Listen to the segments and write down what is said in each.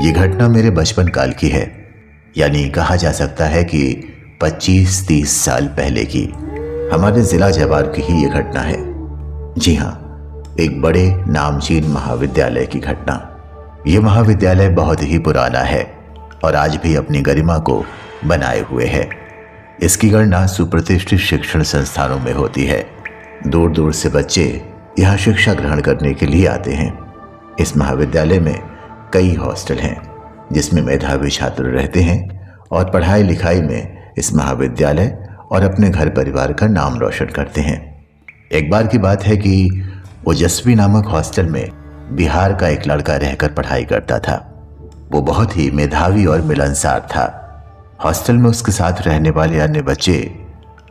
ये घटना मेरे बचपन काल की है, यानी कहा जा सकता है कि 25-30 साल पहले की। हमारे जिला जवार की ही ये घटना है। जी हाँ, एक बड़े नामचीन महाविद्यालय की घटना। ये महाविद्यालय बहुत ही पुराना है और आज भी अपनी गरिमा को बनाए हुए है। इसकी गणना सुप्रतिष्ठित शिक्षण संस्थानों में होती है। दूर दूर से बच्चे यहाँ शिक्षा ग्रहण करने के लिए आते हैं। इस महाविद्यालय में कई हॉस्टल हैं जिसमें मेधावी छात्र रहते हैं और पढ़ाई लिखाई में इस महाविद्यालय और अपने घर परिवार का नाम रोशन करते हैं। एक बार की बात है कि ओजस्वी नामक हॉस्टल में बिहार का एक लड़का रहकर पढ़ाई करता था। वो बहुत ही मेधावी और मिलनसार था। हॉस्टल में उसके साथ रहने वाले अन्य बच्चे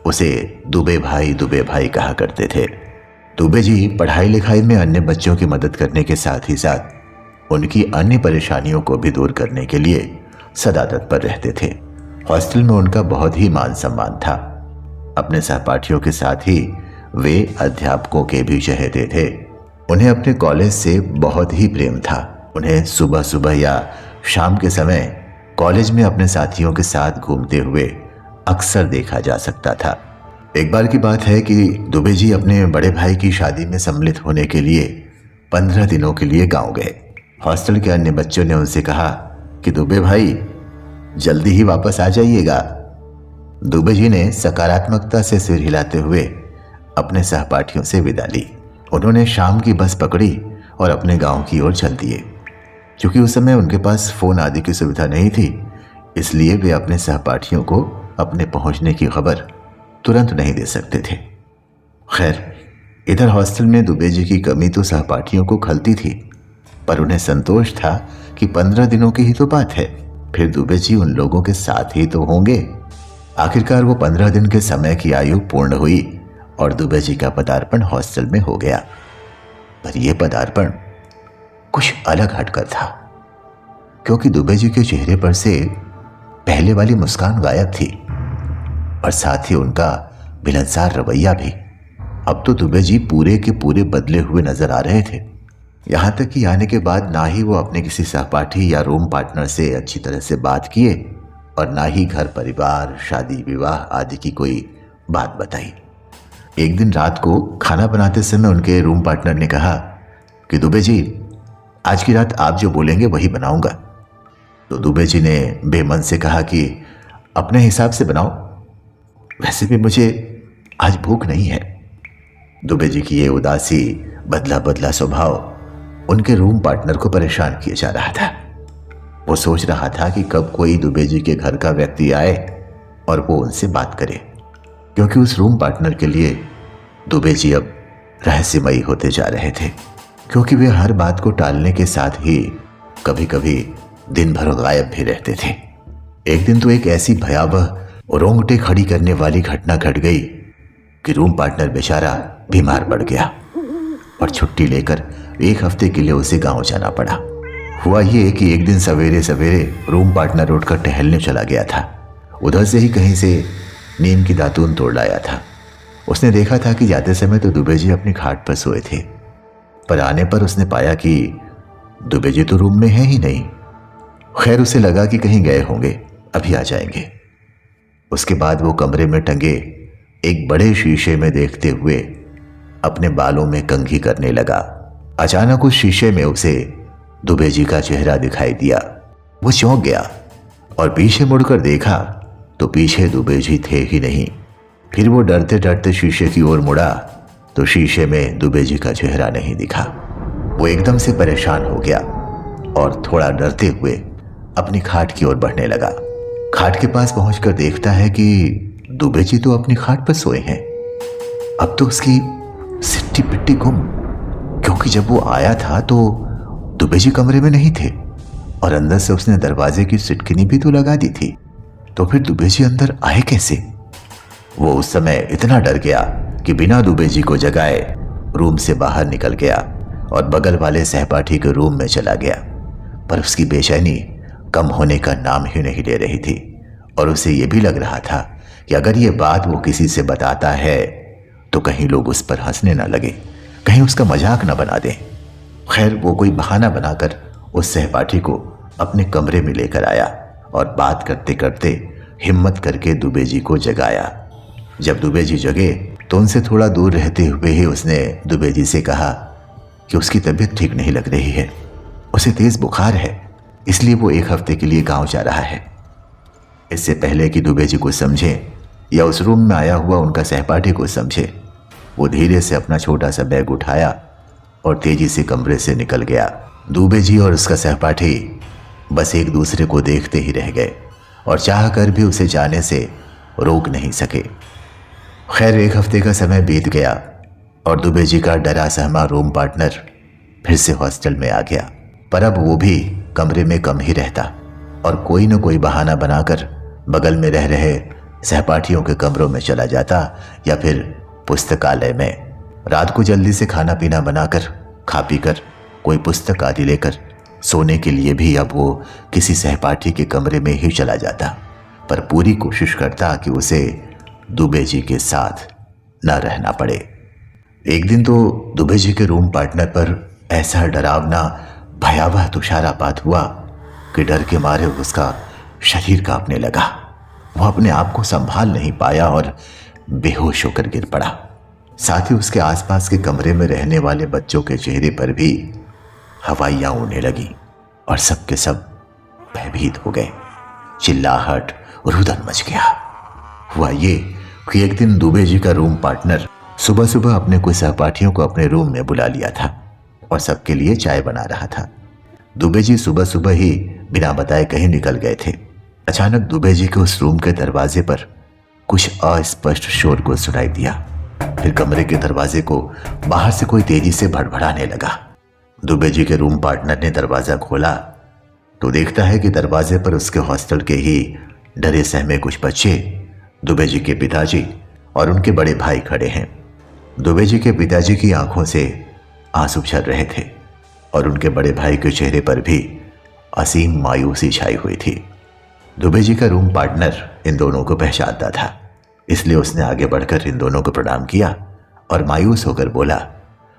उसे दुबे भाई कहा करते थे। दुबे जी पढ़ाई लिखाई में अन्य बच्चों की मदद करने के साथ ही साथ उनकी अन्य परेशानियों को भी दूर करने के लिए सदा तत्पर रहते थे। हॉस्टल में उनका बहुत ही मान सम्मान था। अपने सहपाठियों के साथ ही वे अध्यापकों के भी चहेते थे। उन्हें अपने कॉलेज से बहुत ही प्रेम था। उन्हें सुबह सुबह या शाम के समय कॉलेज में अपने साथियों के साथ घूमते हुए अक्सर देखा जा सकता था। एक बार की बात है कि दुबे जी अपने बड़े भाई की शादी में सम्मिलित होने के लिए 15 दिनों के लिए गांव गए। हॉस्टल के अन्य बच्चों ने उनसे कहा कि दुबे भाई जल्दी ही वापस आ जाइएगा। दुबे जी ने सकारात्मकता से सिर हिलाते हुए अपने सहपाठियों से विदा ली। उन्होंने शाम की बस पकड़ी और अपने गांव की ओर चल दिए। क्योंकि उस समय उनके पास फोन आदि की सुविधा नहीं थी, इसलिए वे अपने सहपाठियों को अपने पहुंचने की खबर तुरंत नहीं दे सकते थे। खैर, इधर हॉस्टल में दुबे जी की कमी तो सहपाठियों को खलती थी, पर उन्हें संतोष था कि 15 दिनों की ही तो बात है, फिर दुबे जी उन लोगों के साथ ही तो होंगे। आखिरकार वो 15 दिन के समय की आयु पूर्ण हुई और दुबे जी का पदार्पण हॉस्टल में हो गया। पर यह पदार्पण कुछ अलग हटकर था, क्योंकि दुबे जी के चेहरे पर से पहले वाली मुस्कान गायब थी और साथ ही उनका मिलनसार रवैया भी। अब तो दुबे जी पूरे के पूरे बदले हुए नजर आ रहे थे। यहाँ तक कि आने के बाद ना ही वो अपने किसी सहपाठी या रूम पार्टनर से अच्छी तरह से बात किए और ना ही घर परिवार, शादी विवाह आदि की कोई बात बताई। एक दिन रात को खाना बनाते समय उनके रूम पार्टनर ने कहा कि दुबे जी, आज की रात आप जो बोलेंगे वही बनाऊंगा। तो दुबे जी ने बेमन से कहा कि अपने हिसाब से बनाओ, वैसे भी मुझे आज भूख नहीं है। दुबे जी की ये उदासी, बदला बदला स्वभाव उनके रूम पार्टनर को परेशान किए जा रहा था। वो सोच रहा था कि कब कोई दुबे जी के घर का व्यक्ति आए और वो उनसे बात करे, क्योंकि उस रूम पार्टनर के लिए दुबे जी अब रहस्यमयी होते जा रहे थे। क्योंकि वे हर बात को टालने के साथ ही कभी कभी दिन भर गायब भी रहते थे। एक दिन तो एक ऐसी भयावह रोंगटे खड़ी करने वाली घटना घट गई कि रूम पार्टनर बेचारा बीमार पड़ गया और छुट्टी लेकर 1 हफ्ते के लिए उसे गांव जाना पड़ा। हुआ ये कि एक दिन सवेरे सवेरे रूम पार्टनर उठकर टहलने चला गया था। उधर से ही कहीं से नीम की दातून तोड़ लाया था। उसने देखा था कि जाते समय तो दुबे जी अपनी खाट पर सोए थे, पर आने पर उसने पाया कि दुबे जी तो रूम में है ही नहीं। खैर, उसे लगा कि कहीं गए होंगे, अभी आ जाएंगे। उसके बाद वो कमरे में टंगे एक बड़े शीशे में देखते हुए अपने बालों में कंघी करने लगा। अचानक उस शीशे में उसे दुबे जी का चेहरा दिखाई दिया। वो चौंक गया और पीछे मुड़कर देखा तो पीछे दुबे जी थे ही नहीं। फिर वो डरते डरते शीशे की ओर मुड़ा तो शीशे में दुबे जी का चेहरा नहीं दिखा। वो एकदम से परेशान हो गया और थोड़ा डरते हुए अपनी खाट की ओर बढ़ने लगा। खाट के पास पहुंचकर देखता है कि दुबे जी तो अपनी खाट पर सोए हैं। अब तो उसकी सिट्टी पिट्टी गुम, क्योंकि जब वो आया था तो दुबे जी कमरे में नहीं थे और अंदर से उसने दरवाजे की सिटकिनी भी तो लगा दी थी। तो फिर दुबे जी अंदर आए कैसे? वो उस समय इतना डर गया कि बिना दुबे जी को जगाए रूम से बाहर निकल गया और बगल वाले सहपाठी के रूम में चला गया। पर उसकी बेचैनी कम होने का नाम ही नहीं ले रही थी और उसे यह भी लग रहा था कि अगर ये बात वो किसी से बताता है तो कहीं लोग उस पर हंसने ना लगे, कहीं उसका मजाक ना बना दें। खैर, वो कोई बहाना बनाकर उस सहपाठी को अपने कमरे में लेकर आया और बात करते करते हिम्मत करके दुबे जी को जगाया। जब दुबे जी जगे तो उनसे थोड़ा दूर रहते हुए ही उसने दुबे जी से कहा कि उसकी तबीयत ठीक नहीं लग रही है, उसे तेज बुखार है, इसलिए वो 1 हफ्ते के लिए गांव जा रहा है। इससे पहले कि दुबे जी को समझे या उस रूम में आया हुआ उनका सहपाठी को समझे, वो धीरे से अपना छोटा सा बैग उठाया और तेजी से कमरे से निकल गया। दुबे जी और उसका सहपाठी बस एक दूसरे को देखते ही रह गए और चाह कर भी उसे जाने से रोक नहीं सके। खैर 1 हफ्ते का समय बीत गया और दुबे जी का डरा सहमा रूम पार्टनर फिर से हॉस्टल में आ गया, पर अब वो भी कमरे में कम ही रहता और कोई न कोई बहाना बनाकर बगल में रह रहे सहपाठियों के कमरों में चला जाता या फिर पुस्तकालय में। रात को जल्दी से खाना पीना बनाकर खा पीकर कोई पुस्तक आदि लेकर सोने के लिए भी अब वो किसी सहपाठी के कमरे में ही चला जाता, पर पूरी कोशिश करता कि उसे दुबे जी के साथ न रहना पड़े। एक दिन तो दुबे जी के रूम पार्टनर पर ऐसा डरावना भयावह तुषारपात हुआ कि डर के मारे उसका शरीर कांपने लगा। वो अपने आप को संभाल नहीं पाया और बेहोश होकर गिर पड़ा। साथ ही उसके आसपास के कमरे में रहने वाले बच्चों के चेहरे पर भी हवाइयां उड़ने लगी और सब के सब भयभीत हो गए। चिल्लाहट रुदन मच गया। हुआ ये कि एक दिन दुबे जी का रूम पार्टनर सुबह सुबह अपने कुछ सहपाठियों को अपने रूम में बुला लिया था और सबके लिए चाय बना रहा था। दुबे जी सुबह सुबह ही बिना बताए कहीं निकल गए थे। अचानक दुबे जी के उस रूम के दरवाजे पर कुछ अस्पष्ट शोर को सुनाई दिया। फिर कमरे के दरवाजे को बाहर से कोई तेजी से भड़भड़ाने लगा। दुबे जी के रूम पार्टनर ने दरवाजा खोला तो देखता है कि दरवाजे पर उसके हॉस्टल के ही डरे सहमे कुछ बच्चे, दुबे जी के पिताजी और उनके बड़े भाई खड़े हैं। दुबे जी के पिताजी की आंखों से आंसू झर रहे थे और उनके बड़े भाई के चेहरे पर भी असीम मायूसी छाई हुई थी। दुबे जी का रूम पार्टनर इन दोनों को पहचानता था, इसलिए उसने आगे बढ़कर इन दोनों को प्रणाम किया और मायूस होकर बोला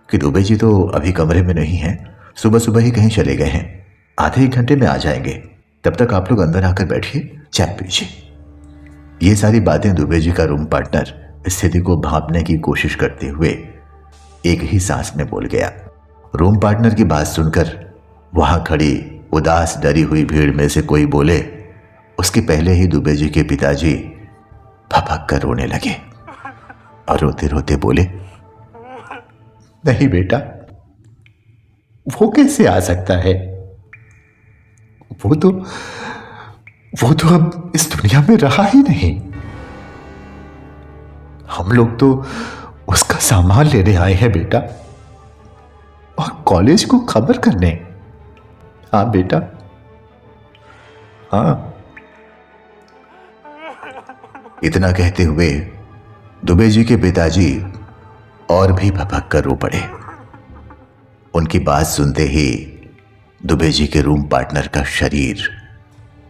कि दुबे जी तो अभी कमरे में नहीं हैं, सुबह सुबह ही कहीं चले गए हैं, आधे 1 घंटे में आ जाएंगे, तब तक आप लोग अंदर आकर बैठिए, चाय पीजिए। ये सारी बातें दुबे जी का रूम पार्टनर स्थिति को भांपने की कोशिश करते हुए एक ही सांस में बोल गया। रूम पार्टनर की बात सुनकर वहां खड़ी उदास डरी हुई भीड़ में से कोई बोले, उसके पहले ही दुबे जी के पिताजी भपक कर रोने लगे और रोते रोते बोले, नहीं बेटा, वो कैसे आ सकता है, वो तो अब इस दुनिया में रहा ही नहीं। हम लोग तो उसका सामान लेने आए हैं बेटा, और कॉलेज को खबर करने। हाँ बेटा, हाँ। इतना कहते हुए दुबे जी के पिताजी और भी भपक कर रो पड़े। उनकी बात सुनते ही दुबे जी के रूम पार्टनर का शरीर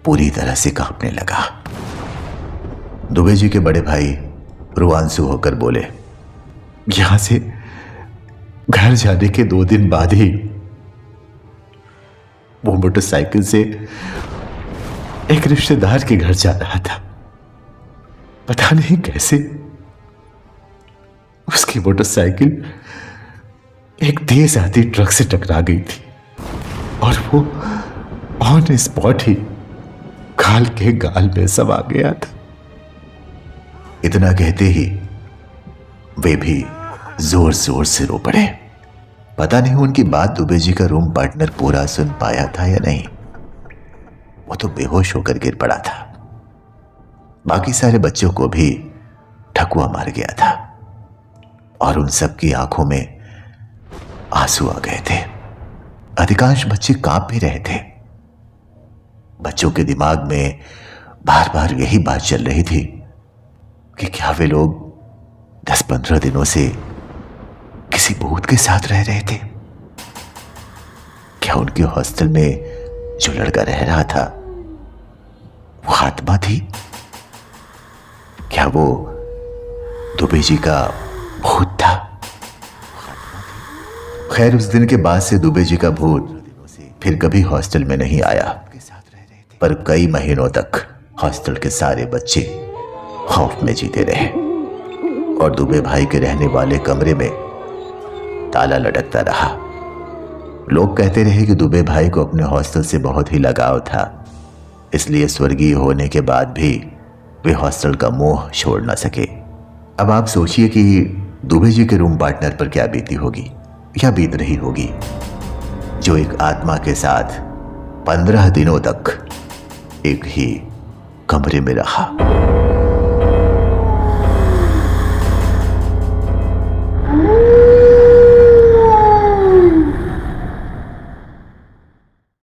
पूरी तरह से कांपने लगा। दुबे जी के बड़े भाई रुआंसू होकर बोले, यहां से घर जाने के 2 दिन बाद ही वो मोटरसाइकिल से एक रिश्तेदार के घर जा रहा था। पता नहीं कैसे उसकी मोटरसाइकिल एक तेज आती ट्रक से टकरा गई थी और वो ऑन स्पॉट ही खाल के गाल में समा गया था। इतना कहते ही वे भी जोर जोर से रो पड़े। पता नहीं उनकी बात दुबे जी का रूम पार्टनर पूरा सुन पाया था या नहीं, वो तो बेहोश होकर गिर पड़ा था। बाकी सारे बच्चों को भी ठकुआ मार गया था और उन सब की आंखों में आंसू आ गए थे। अधिकांश बच्चे कांप भी रहे थे। बच्चों के दिमाग में बार बार यही बात चल रही थी कि क्या वे लोग 10-15 दिनों से किसी भूत के साथ रह रहे थे। क्या उनके हॉस्टल में जो लड़का रह रहा था वो आत्मा थी? क्या वो दुबे जी का भूत था? खैर, उस दिन के बाद से दुबे जी का भूत फिर कभी हॉस्टल में नहीं आया, पर कई महीनों तक हॉस्टल के सारे बच्चे खौफ में जीते रहे और दुबे भाई के रहने वाले कमरे में ताला लटकता रहा। लोग कहते रहे कि दुबे भाई को अपने हॉस्टल से बहुत ही लगाव था, इसलिए स्वर्गीय होने के बाद भी वे हॉस्टल का मोह छोड़ न सके। अब आप सोचिए कि दुबे जी के रूम पार्टनर पर क्या बीती होगी या बीत रही होगी, जो एक आत्मा के साथ 15 दिनों तक एक ही कमरे में रहा।